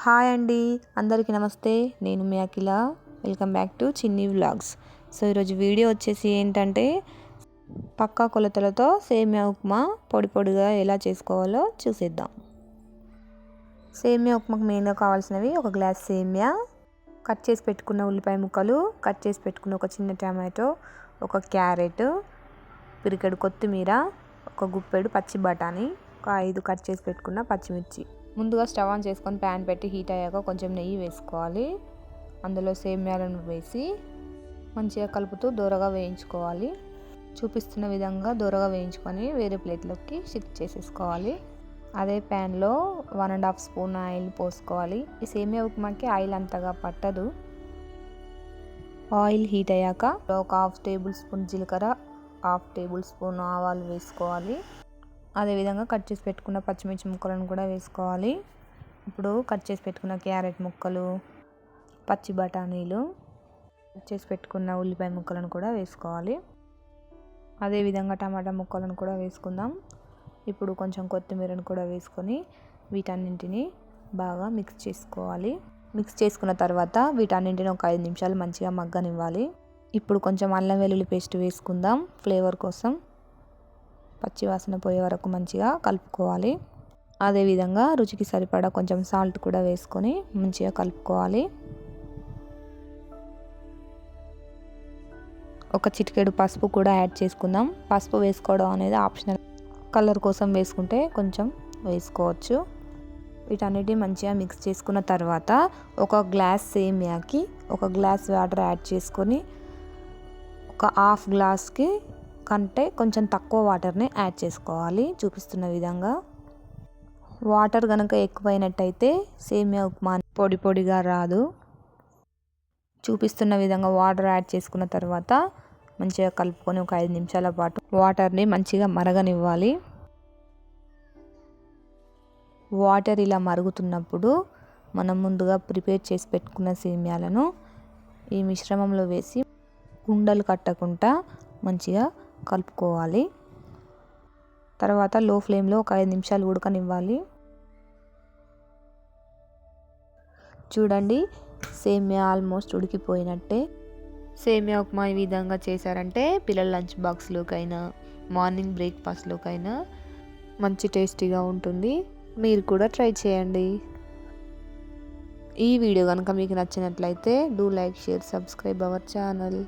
Hi అండి, అందరికీ నమస్తే. నేను మీ అఖిల. వెల్కమ్ బ్యాక్ టు చిన్ని వ్లాగ్స్. సో ఈరోజు వీడియో వచ్చేసి ఏంటంటే పక్కా కొలతలతో సేమియా ఉప్మా పొడి పొడిగా ఎలా చేసుకోవాలో చూసేద్దాం. సేమియా ఉప్మాకు మెయిన్గా కావాల్సినవి ఒక గ్లాస్ సేమియా, కట్ చేసి పెట్టుకున్న ఉల్లిపాయ ముక్కలు, కట్ చేసి పెట్టుకున్న ఒక చిన్న టమాటో, ఒక క్యారెట్, పిరికెడు కొత్తిమీర, ఒక గుప్పెడు పచ్చి బఠానీ, ఒక 5 కట్ చేసి పెట్టుకున్న పచ్చిమిర్చి. ముందుగా స్టవ్ ఆన్ చేసుకొని ప్యాన్ పెట్టి హీట్ అయ్యాక కొంచెం నెయ్యి వేసుకోవాలి. అందులో సేమ్యాలను వేసి మంచిగా కలుపుతూ దూరగా వేయించుకోవాలి. చూపిస్తున్న విధంగా దూరగా వేయించుకొని వేరే ప్లేట్లోకి షిఫ్ట్ చేసేసుకోవాలి. అదే ప్యాన్లో 1.5 స్పూన్ ఆయిల్ పోసుకోవాలి. ఈ సేమియా ఉప్మాకి ఆయిల్ అంతగా పట్టదు. ఆయిల్ హీట్ అయ్యాక ఒక 1/2 టేబుల్ స్పూన్ జీలకర్ర, 1/2 టేబుల్ స్పూన్ ఆవాలు వేసుకోవాలి. అదేవిధంగా కట్ చేసి పెట్టుకున్న పచ్చిమిర్చి ముక్కలను కూడా వేసుకోవాలి. ఇప్పుడు కట్ చేసి పెట్టుకున్న క్యారెట్ ముక్కలు, పచ్చి బఠానీలు, కట్ చేసి పెట్టుకున్న ఉల్లిపాయ ముక్కలను కూడా వేసుకోవాలి. అదేవిధంగా టమాటా ముక్కలను కూడా వేసుకుందాం. ఇప్పుడు కొంచెం కొత్తిమీరను కూడా వేసుకొని వీటన్నింటినీ బాగా మిక్స్ చేసుకోవాలి. మిక్స్ చేసుకున్న తర్వాత వీటన్నింటిని ఒక 5 నిమిషాలు మంచిగా మగ్గనివ్వాలి. ఇప్పుడు కొంచెం అల్లం వెల్లుల్లి పేస్ట్ వేసుకుందాం. ఫ్లేవర్ కోసం పచ్చి వాసన పోయే వరకు మంచిగా కలుపుకోవాలి. అదేవిధంగా రుచికి సరిపడా కొంచెం సాల్ట్ కూడా వేసుకొని మంచిగా కలుపుకోవాలి. ఒక చిటికెడు పసుపు కూడా యాడ్ చేసుకుందాం. పసుపు వేసుకోవడం అనేది ఆప్షనల్, కలర్ కోసం వేసుకుంటే కొంచెం వేసుకోవచ్చు. వీటన్నిటిని మంచిగా మిక్స్ చేసుకున్న తర్వాత ఒక గ్లాస్ సేమియాకి 1 గ్లాస్ వాటర్ యాడ్ చేసుకొని ఒక 1/2 గ్లాస్కి కంటే కొంచెం తక్కువ వాటర్ని యాడ్ చేసుకోవాలి. చూపిస్తున్న విధంగా వాటర్ కనుక ఎక్కువైనట్టయితే సేమియా ఉప్మా పొడి పొడిగా రాదు. చూపిస్తున్న విధంగా వాటర్ యాడ్ చేసుకున్న తర్వాత మంచిగా కలుపుకొని ఒక 5 నిమిషాల పాటు వాటర్ని మంచిగా మరగనివ్వాలి. వాటర్ ఇలా మరుగుతున్నప్పుడు మనం ముందుగా ప్రిపేర్ చేసి పెట్టుకున్న సేమియాలను ఈ మిశ్రమంలో వేసి ఉండలు కట్టకుండా మంచిగా కలుపుకోవాలి. తర్వాత లో ఫ్లేమ్లో ఒక 5 నిమిషాలు ఉడకనివ్వాలి. చూడండి, సేమియా ఆల్మోస్ట్ ఉడికిపోయినట్టే. సేమియా ఉప్మా ఈ విధంగా చేశారంటే పిల్లల లంచ్ బాక్స్లోకైనా మార్నింగ్ బ్రేక్ఫాస్ట్లోకైనా మంచి టేస్టీగా ఉంటుంది. మీరు కూడా ట్రై చేయండి. ఈ వీడియో కనుక మీకు నచ్చినట్లయితే do like, share, subscribe our channel.